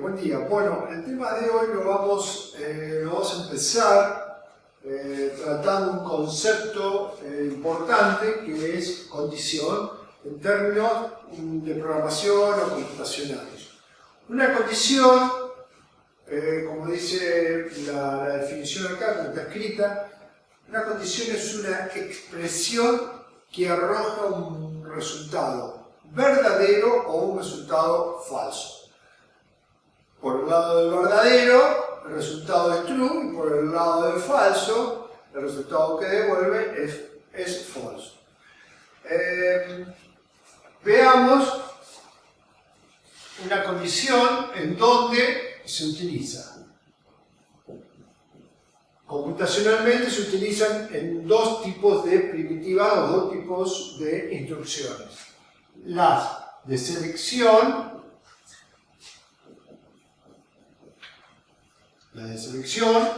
Buen día. Bueno, el tema de hoy lo vamos a empezar tratando un concepto importante que es condición en términos de programación o computacionales. Una condición, como dice la definición acá, como está escrita, una condición es una expresión que arroja un resultado verdadero o un resultado falso. Por el lado del verdadero, el resultado es true, y por el lado del falso, el resultado que devuelve es falso. Veamos una condición en donde se utiliza. Computacionalmente se utilizan en dos tipos de primitivas o dos tipos de instrucciones. Las de selección,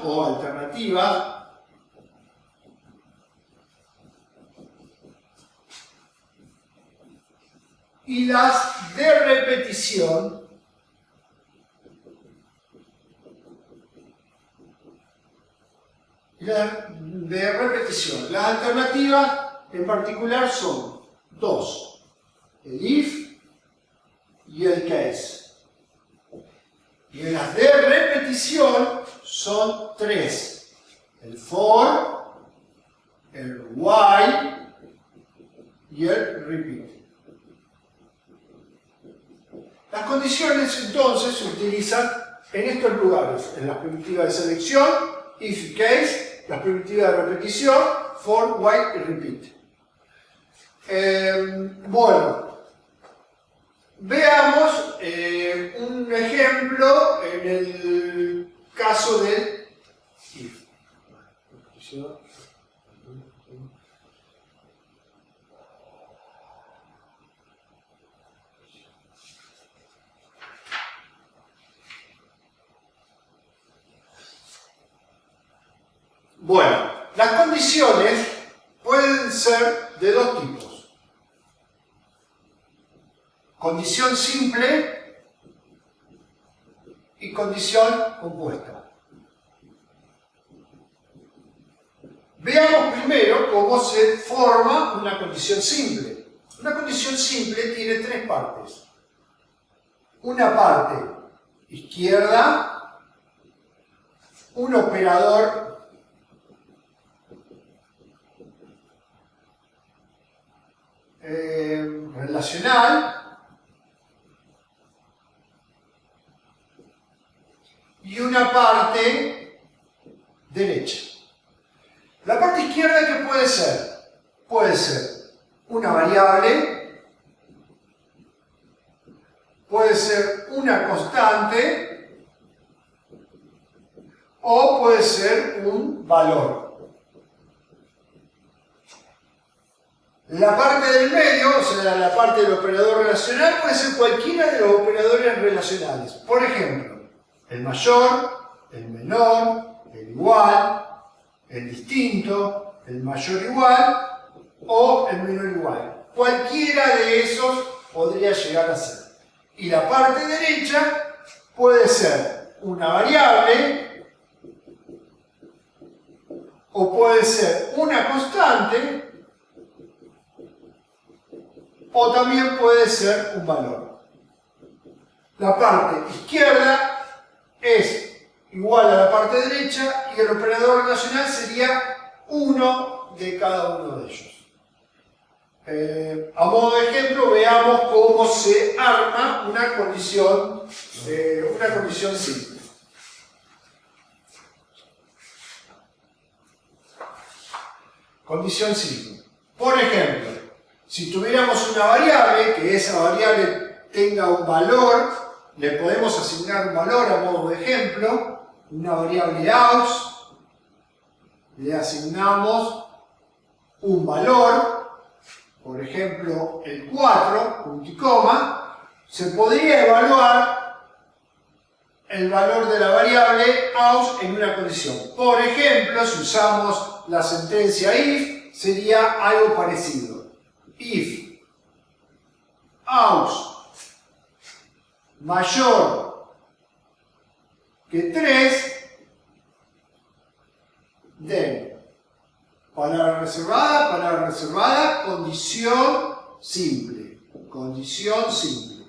o alternativa, y las de repetición, Las alternativas en particular son dos: el if y el case. Y en las de repetición son tres: el for, el while y el repeat. Las condiciones entonces se utilizan en estos lugares: en las primitivas de selección, if y case; las primitivas de repetición, for, while y repeat. Bueno, veamos un ejemplo en el caso del if. Bueno, las condiciones pueden ser de dos tipos: condición simple y condición compuesta. Veamos primero cómo se forma una condición simple. Una condición simple tiene tres partes: una parte izquierda, un operador relacional y una parte derecha. La parte izquierda, ¿qué puede ser? Puede ser una variable, puede ser una constante o puede ser un valor. La parte del medio, o sea, la parte del operador relacional, puede ser cualquiera de los operadores relacionales. Por ejemplo, el mayor, el menor, el igual, el distinto, el mayor igual o el menor igual. Cualquiera de esos podría llegar a ser. Y la parte derecha puede ser una variable o puede ser una constante o también puede ser un valor. La parte izquierda es igual a la parte derecha y el operador relacional sería uno de cada uno de ellos. A modo de ejemplo, veamos cómo se arma una condición simple. Condición simple. Por ejemplo, si tuviéramos una variable, que esa variable tenga un valor, le podemos asignar un valor a modo de ejemplo. Una variable aus, le asignamos un valor, por ejemplo el 4, punto y coma. Se podría evaluar el valor de la variable aus en una condición. Por ejemplo, si usamos la sentencia if, sería algo parecido: if aus mayor que 3 den palabra reservada, condición simple. Condición simple.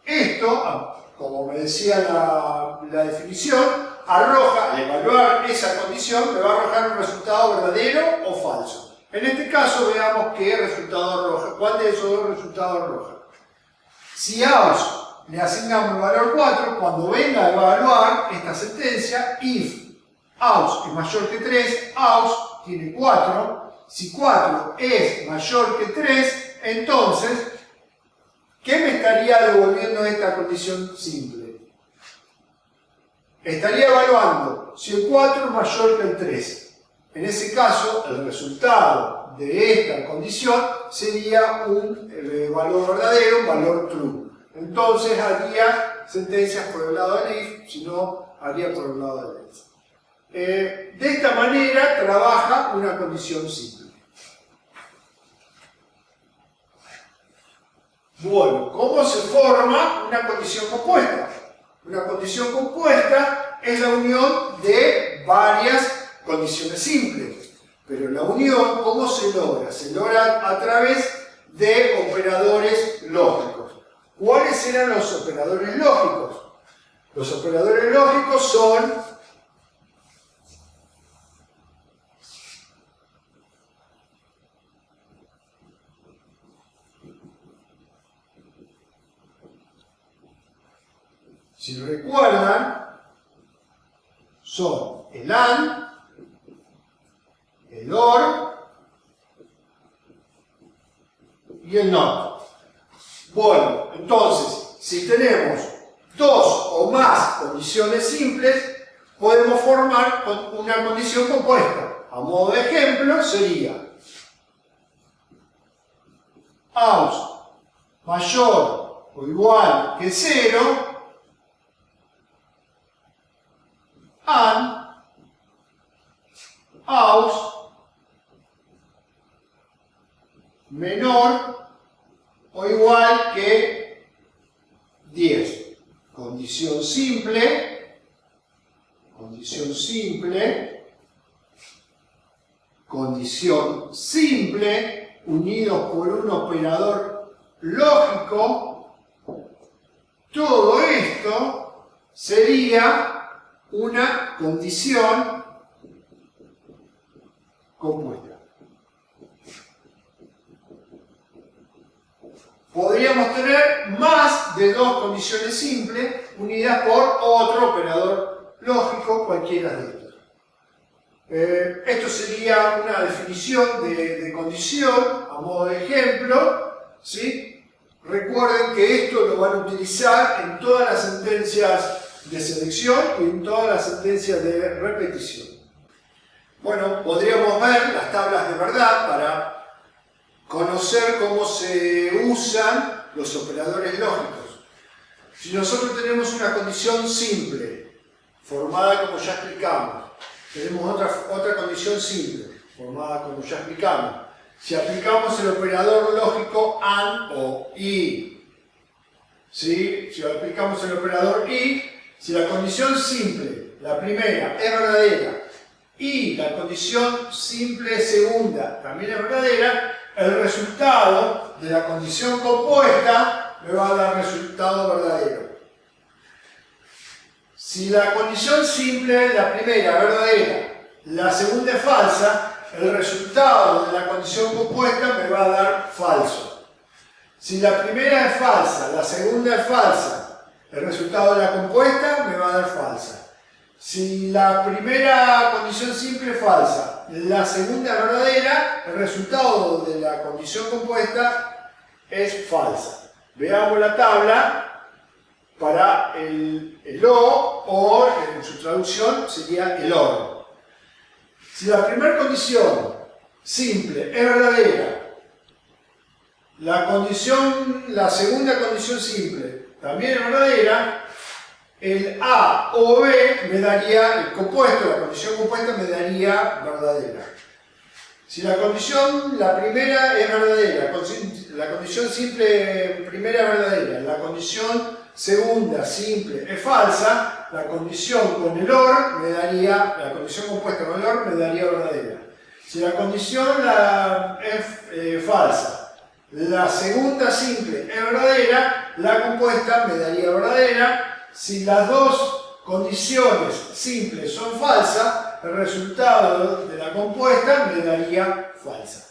Esto, como me decía la definición, arroja, al evaluar esa condición, me va a arrojar un resultado verdadero o falso. En este caso, veamos qué resultado arroja. ¿Cuál de esos dos resultados arroja? Si a aus le asignamos el valor 4, cuando venga a evaluar esta sentencia, if aus es mayor que 3, aus tiene 4. Si 4 es mayor que 3, entonces, ¿qué me estaría devolviendo esta condición simple? Estaría evaluando si el 4 es mayor que el 3. En ese caso, el resultado de esta condición sería un valor verdadero, un valor true. Entonces haría sentencias por el lado del if, si no, haría por el lado del else. De esta manera trabaja una condición simple. Bueno, ¿cómo se forma una condición compuesta? Una condición compuesta es la unión de varias condiciones simples. Pero la unión, ¿cómo se logra? Se logra a través de operadores lógicos. ¿Cuáles eran los operadores lógicos? Los operadores lógicos son si recuerdan, son el AND, el OR y el NOT. Bueno, entonces, si tenemos dos o más condiciones simples, podemos formar una condición compuesta. A modo de ejemplo, sería aus mayor o igual que 0, and aus menor o igual que 10. Condición simple, condición simple, condición simple, unidos por un operador lógico. Todo esto sería una condición compuesta. Podríamos tener más de dos condiciones simples unidas por otro operador lógico, cualquiera de estos. Esto sería una definición de condición, a modo de ejemplo, ¿sí? Recuerden que esto lo van a utilizar en todas las sentencias de selección y en todas las sentencias de repetición. Bueno, podríamos ver las tablas de verdad para conocer cómo se usan los operadores lógicos. Si nosotros tenemos una condición simple, formada como ya explicamos, tenemos otra condición simple, formada como ya explicamos. Si aplicamos el operador lógico AND o y, ¿sí? Si aplicamos el operador y, si la condición simple, la primera, es verdadera, y la condición simple segunda también es verdadera, el resultado de la condición compuesta me va a dar resultado verdadero. Si la condición simple, la primera, es verdadera, la segunda es falsa, el resultado de la condición compuesta me va a dar falso. Si la primera es falsa, la segunda es falsa, el resultado de la compuesta me va a dar falsa. Si la primera condición simple es falsa, la segunda es verdadera, el resultado de la condición compuesta es falsa. Veamos la tabla para el o en su traducción sería el OR. Si la primera condición simple es verdadera, la segunda condición simple también es verdadera, el A o B me daría, el compuesto, la condición compuesta me daría verdadera. Si la primera es verdadera, la condición simple primera es verdadera, la condición segunda simple es falsa, la condición con el OR me daría, la condición compuesta con el OR me daría verdadera. Si la condición es falsa, la segunda simple es verdadera, la compuesta me daría verdadera. Si las dos condiciones simples son falsas, el resultado de la compuesta me daría falsa.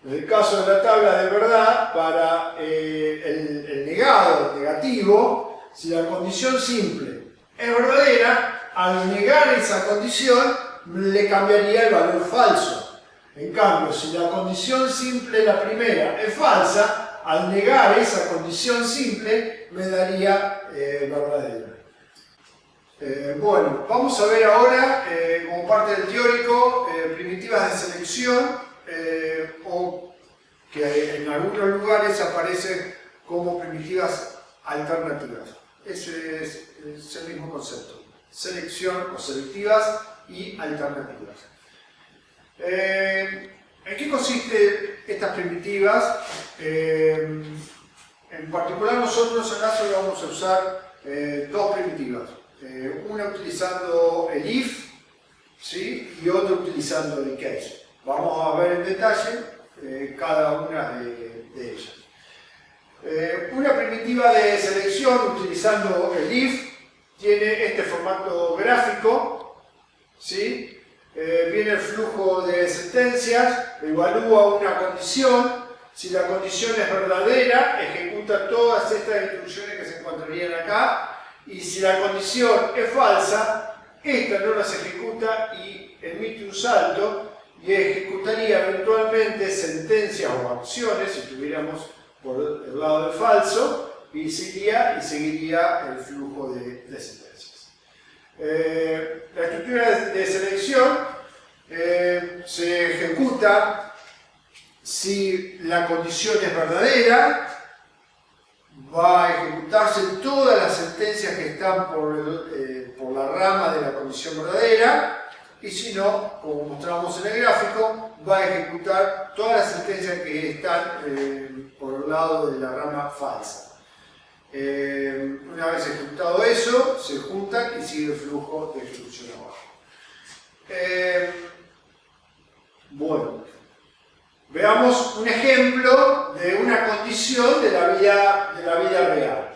En el caso de la tabla de verdad, para el negado, el negativo, si la condición simple es verdadera, al negar esa condición le cambiaría el valor falso. En cambio, si la condición simple, la primera, es falsa, al negar esa condición simple me daría verdadera. Bueno, vamos a ver ahora, como parte del teórico, primitivas de selección, o que en algunos lugares aparecen como primitivas alternativas. Ese es el mismo concepto: selección o selectivas y alternativas. ¿En qué consisten estas primitivas? En particular, nosotros en Lazarus vamos a usar dos primitivas. Una utilizando el if, ¿sí? Y otra utilizando el case. Vamos a ver en detalle cada una de ellas. Una primitiva de selección utilizando el if tiene este formato gráfico, ¿sí? Viene el flujo de sentencias, evalúa una condición. Si la condición es verdadera, ejecuta todas estas instrucciones que se encontrarían acá. Y si la condición es falsa, esta no las ejecuta y emite un salto y ejecutaría eventualmente sentencias o acciones, si estuviéramos por el lado del falso, y seguiría el flujo de sentencias. La estructura de selección se ejecuta si la condición es verdadera. Va a ejecutarse todas las sentencias que están por la rama de la condición verdadera. Y si no, como mostramos en el gráfico, va a ejecutar todas las sentencias que están por el lado de la rama falsa. Una vez ejecutado eso, se juntan y sigue el flujo de ejecución abajo. Bueno, veamos un ejemplo de una condición de la vida real.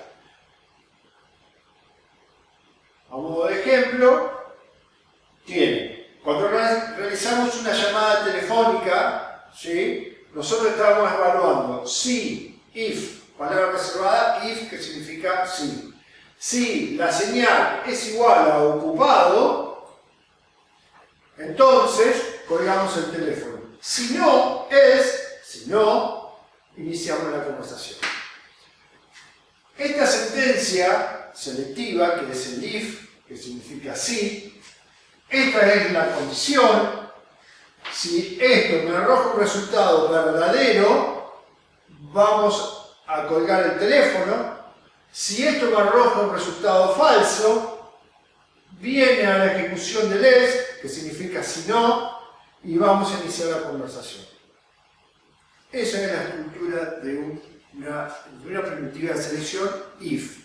A modo de ejemplo, cuando realizamos una llamada telefónica, ¿sí? Nosotros estamos evaluando si, if, palabra reservada, if, que significa sí. Si la señal es igual a ocupado, entonces colgamos el teléfono. Si no, iniciamos la conversación. Esta sentencia selectiva, que es el if, que significa sí, esta es la condición. Si esto me arroja un resultado verdadero, vamos a colgar el teléfono. Si esto me arroja un resultado falso, viene a la ejecución del else, que significa si no, y vamos a iniciar la conversación. Esa es la estructura de una primitiva de selección if.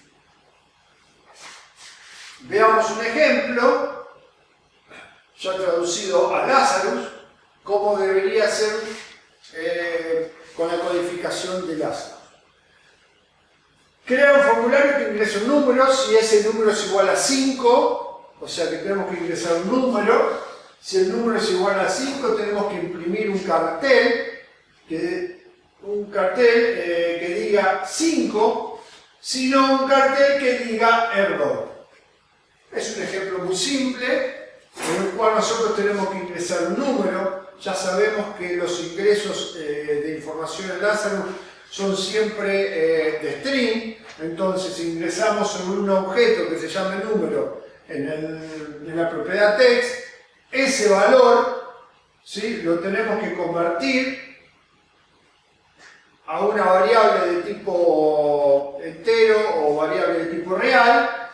Veamos un ejemplo, ya traducido a Lazarus, cómo debería ser con la codificación de Lazarus. Crea un formulario que ingresa un número. Si ese número es igual a 5, o sea que tenemos que ingresar un número. Si el número es igual a 5, tenemos que imprimir un cartel que diga 5, sino un cartel que diga error. Es un ejemplo muy simple, en el cual nosotros tenemos que ingresar un número. Ya sabemos que los ingresos de información en Lazarus son siempre de string. Entonces, si ingresamos en un objeto que se llame número en la propiedad text, ese valor, ¿sí?, lo tenemos que convertir a una variable de tipo entero o variable de tipo real.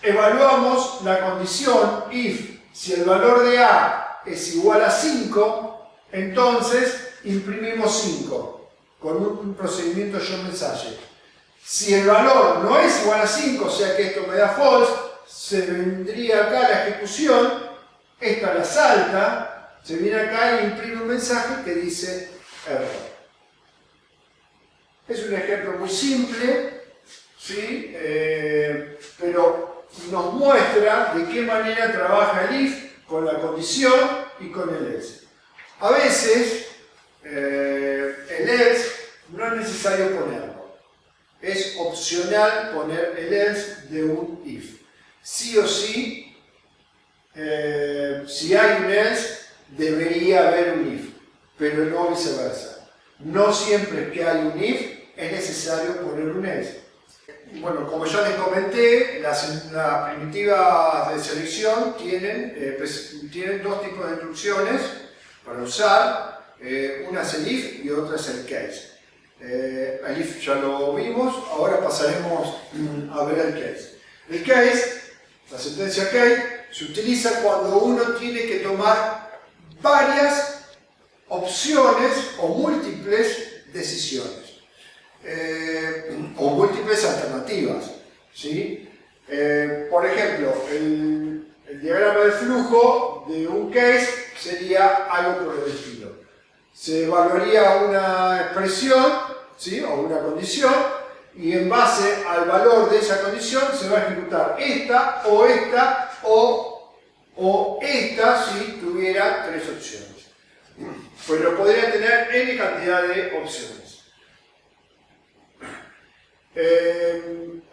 Evaluamos la condición if. Si el valor de A es igual a 5, entonces imprimimos 5 con un procedimiento showMessage. Si el valor no es igual a 5, o sea que esto me da false, se vendría acá la ejecución, esta la salta, se viene acá y imprime un mensaje que dice error. Es un ejemplo muy simple, ¿sí? Pero nos muestra de qué manera trabaja el if con la condición y con el else. A veces el else no es necesario ponerlo. Es opcional poner el else de un if. Sí o sí, si hay un else, debería haber un if, pero no viceversa. No siempre que hay un if es necesario poner un else. Bueno, como ya les comenté, las primitivas de selección tienen dos tipos de instrucciones para usar. Una es el if y otra es el case. El if ya lo vimos, ahora pasaremos a ver el case. El case, la sentencia case, se utiliza cuando uno tiene que tomar varias opciones o múltiples decisiones. O múltiples alternativas, ¿sí? Por ejemplo, el diagrama de flujo de un case sería algo por el estilo. Se evaluaría una expresión, ¿sí? O una condición, y en base al valor de esa condición se va a ejecutar esta o esta si tuviera tres opciones. Pero podría tener n cantidad de opciones.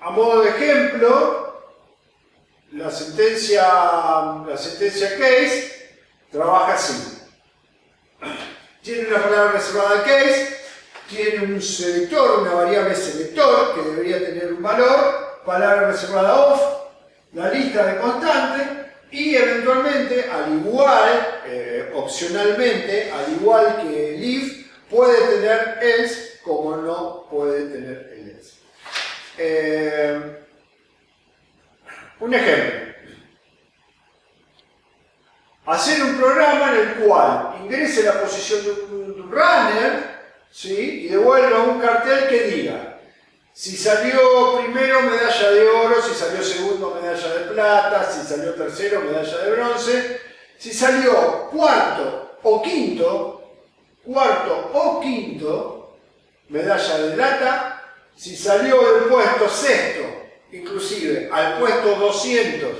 A modo de ejemplo, la sentencia case trabaja así. Tiene una palabra reservada case, tiene un selector, una variable selector que debería tener un valor, palabra reservada off, la lista de constantes y eventualmente, al igual, opcionalmente, al igual que el if, puede tener else como no puede tener el else. Un ejemplo. Hacer un programa en el cual ingrese la posición de un runner, ¿sí? Y devuelva un cartel que diga si salió primero medalla de oro, si salió segundo medalla de plata, si salió tercero medalla de bronce, si salió cuarto o quinto medalla de plata, si salió del puesto sexto, inclusive, al puesto 200,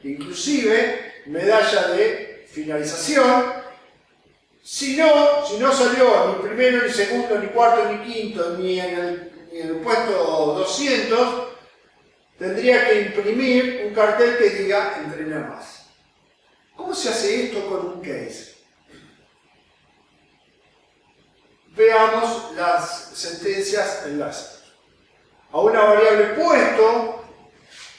inclusive, medalla de finalización. Si no salió ni primero, ni segundo, ni cuarto, ni quinto, ni en el puesto 200, tendría que imprimir un cartel que diga entrena más. ¿Cómo se hace esto con un case? Veamos las sentencias enlace. A una variable puesto,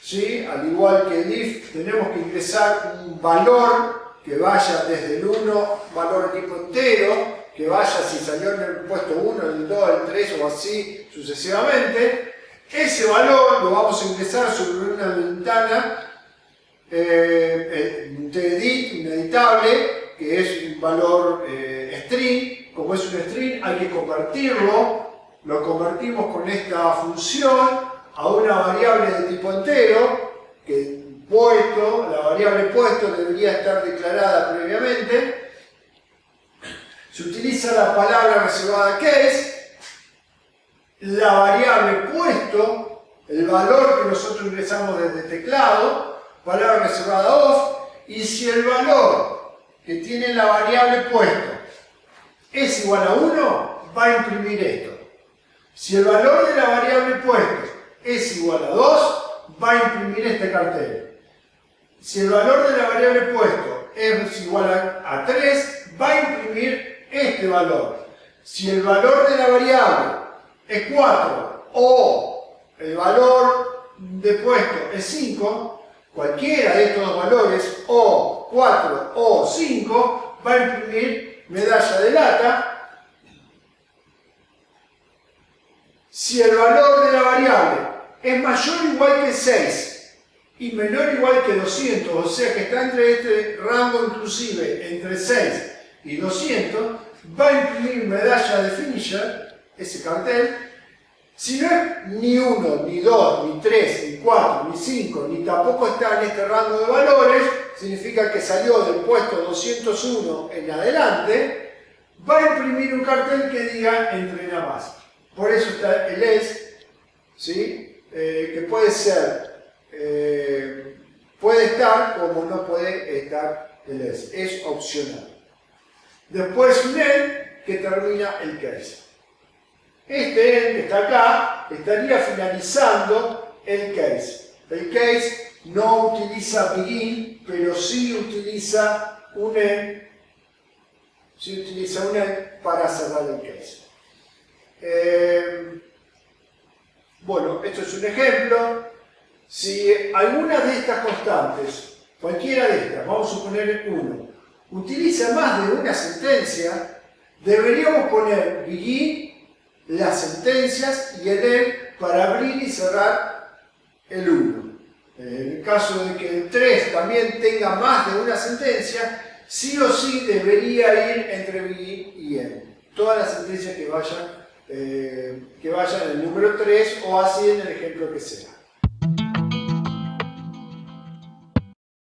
¿sí? Al igual que el if, tenemos que ingresar un valor que vaya desde el 1, valor de tipo entero, que vaya si salió en el puesto 1, el 2, el 3 o así sucesivamente. Ese valor lo vamos a ingresar sobre una ventana ineditable, que es un valor string. Como es un string, hay que convertirlo. Lo convertimos con esta función a una variable de tipo entero, que puesto, la variable puesto debería estar declarada previamente. Se utiliza la palabra reservada case, la variable puesto, el valor que nosotros ingresamos desde el teclado, palabra reservada off, y si el valor que tiene la variable puesto es igual a 1, va a imprimir esto. Si el valor de la variable puesto es igual a 2, va a imprimir este cartel. Si el valor de la variable puesto es igual a 3, va a imprimir este valor. Si el valor de la variable es 4 o el valor de puesto es 5, cualquiera de estos dos valores, o 4 o 5, va a imprimir medalla de lata. Si el valor de la variable es mayor o igual que 6 y menor o igual que 200, o sea que está entre este rango inclusive entre 6 y 200, va a imprimir medalla de finisher, ese cartel. Si no es ni 1, ni 2, ni 3, ni 4, ni 5, ni tampoco está en este rango de valores, significa que salió del puesto 201 en adelante, va a imprimir un cartel que diga entrena más. Por eso está el ES, ¿sí? Que puede ser, puede estar como no puede estar el ES, es opcional. Después un END que termina el case. Este END que está acá estaría finalizando el case. El case no utiliza begin, pero sí utiliza un END, para cerrar el case. Bueno, esto es un ejemplo. Si alguna de estas constantes, cualquiera de estas, vamos a suponer 1, utiliza más de una sentencia, deberíamos poner begin, las sentencias y el end para abrir y cerrar el 1. En el caso de que el 3 también tenga más de una sentencia, sí o sí debería ir entre begin y end. Todas las sentencias que vayan en el número 3 o así en el ejemplo que sea.